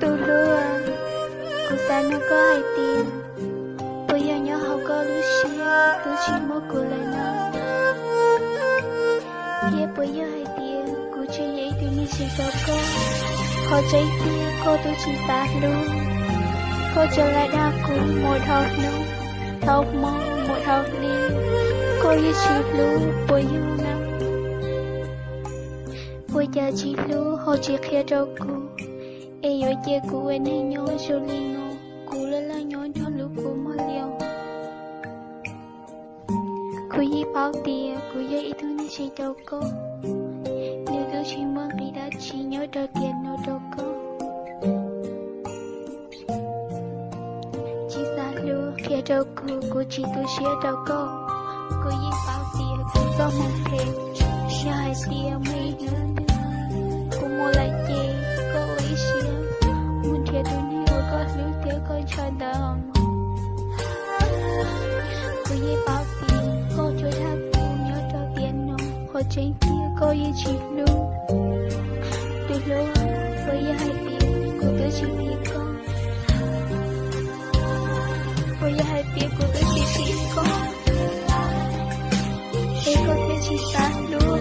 Tôi lúa cô ta nó có hai tiền. Bây giờ nhớ học có lúa xia. Tôi chỉ muốn cô lại nó. Kia bây giờ hai tiền. Cô chỉ dễ tôi như chỉ cho cô. Họ cháy tia cô tôi chỉ ta luôn. Cô trở lại đa cùng một học nông. Học mong một học đi. Cô như chỉ luôn bây giờ năm. Bây giờ chỉ luôn họ chỉ khía cho cô. Ê dối chê cô ấy này nhó cho lý ngô. Cô lên là nhó cho lúc cô mà liều. Cô yi bao tìa, cô yi ý thương như chỉ cho cô. Nếu tôi chỉ muốn đi đã chỉ nhớ cho tiền nó cho cô. Chỉ xa lưu khía cho cô chỉ tôi xía cho cô. Cô yi bao tìa, cô do một thêm. Nhớ hai tìa mấy nữa. Cô mua lại chê, cô ấy xía. Muốn thiệt tôi nhiều có lưu tiếc con cho đầm. Cô yi bao tìa, cô cho thác cô nhớ cho tiền nó. Họ trên kia cô yi chỉ lưu. Tôi lưu với yi hai tìa, cô tôi chỉ tiếc con. Với yi hai tìa, cô tôi chỉ tiếc con. Ê cô tôi chỉ ta luôn.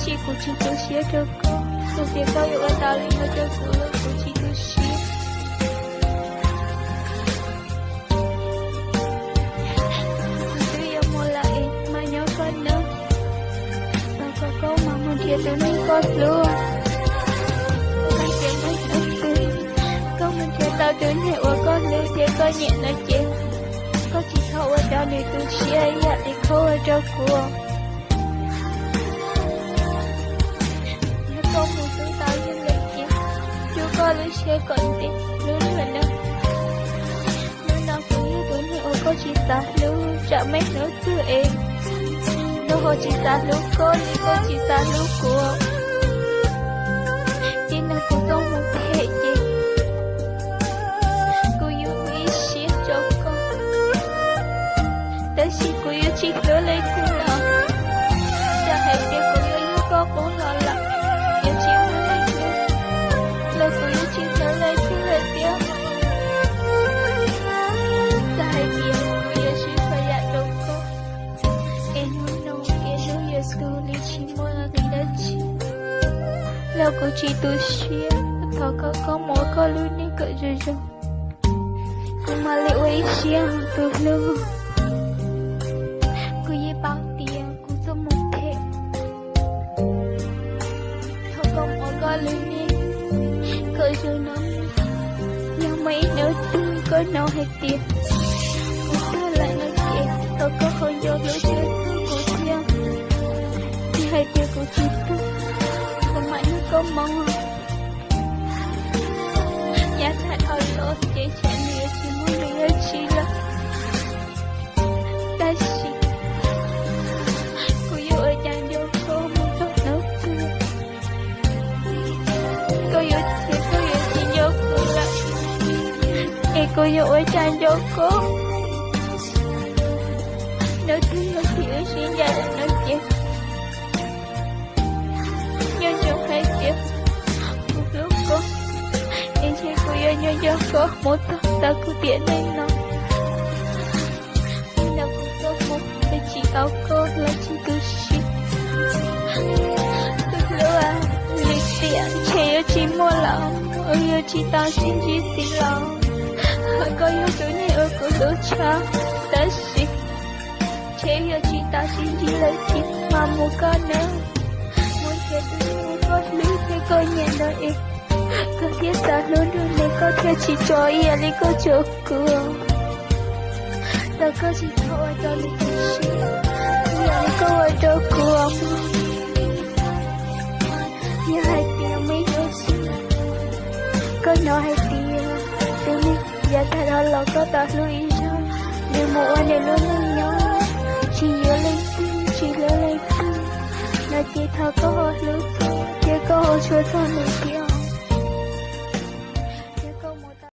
Chỉ cô chỉ tôi xía cho cô. Cô biết có yêu ở tao lên nó cho cô là cô chỉ tôi xía. Tôi yêu mua lại mà nhớ con nữa. Tao có câu mà muốn thiệt tôi nên có luôn. Cô thiệt mấy nữa tôi. Câu mình thiệt tao tôi hiểu ở con lưu thiệt có nhẹ nó chết. Có chỉ thâu ở đó để tôi xía dạ để khâu ở cho cô. Không muốn tôi tao như vậy chứ. Chưa có lưu xe còn tiền. Lưu rồi đâu. Lưu nào cũng như tôi hiểu có chỉ ta lưu. Chả mấy nữa cứ em. Lưu họ chỉ ta lưu con. Có chỉ ta lưu của. Chỉ là cô không muốn thế gì. Cô yêu ý xếp cho con. Tới khi cô yêu chỉ lưu lấy thương nào. Chả hãy biết cô yêu có cũng lo lắng. Lời của yêu chỉ nhớ lời khi lời tiếng. Ta hãy biết của yêu chỉ phải dạy đâu cô. Em nói em yêu school đi chỉ muốn là đi đã chỉ. Lời của chị tôi xuyên. Thọ có mỗi có lưu đi cỡ rồi rồi. Cũng mà liệu ấy xuyên tôi lưu. Cô yi bao tiền cũng cho một thể. Thọ có mỗi có lưu đi. Cỡ rồi nó nhưng mấy nữa tôi có nào hay tiền. Cô đưa lại nói chuyện. Tôi có không vô lối chơi của thiên. Thì hay tiền của chị tôi. Còn mãi nó có mong. Nhà thật hồi lỗ chị chạy nhiều chỉ muốn đi ở chị là. Ta chị. Cô yêu ở chẳng vô cô muốn tốt nữa chưa. Cô yêu chị. Cô yêu ở trang cho cô. Nói tiếng nói chuyện xin ra là nói chuyện. Nhưng chẳng phải chuyện. Một lúc cô. Em sẽ cô yêu nhau cho cô. Một tóc ta cứ tiện lên nó. Nhưng nào cũng có một. Để chỉ áo cô là chỉ cứ xin. Tôi lưu à. Lịch tiện. Trẻ yêu chỉ mua lòng. Yêu chỉ tao xin chỉ xin lòng. Có yêu tôi này ở cô đổ cha. Ta xin. Chế yêu chị ta xin chỉ lấy chị. Mà một con nữa. Muốn chết tôi muốn có lý. Thế có nhẹ nói em. Có thiết ta luôn rồi này. Có thiết chỉ cho yêu lý có chỗ cửa. Ta có chỉ thâu ở cho lý có xin. Nhà lý có ở chỗ cửa. Nhà hai tiền mấy đứa xin. Có nói hai tiền. Tôi nghĩ giờ ta đó là có ta lưu ý cho. Nếu một anh này luôn luôn nhớ. Chỉ nhớ lên tim, chỉ nhớ lên tim. Là chỉ thơ có hồ lưu. Chỉ có hồ chua thơ này kia.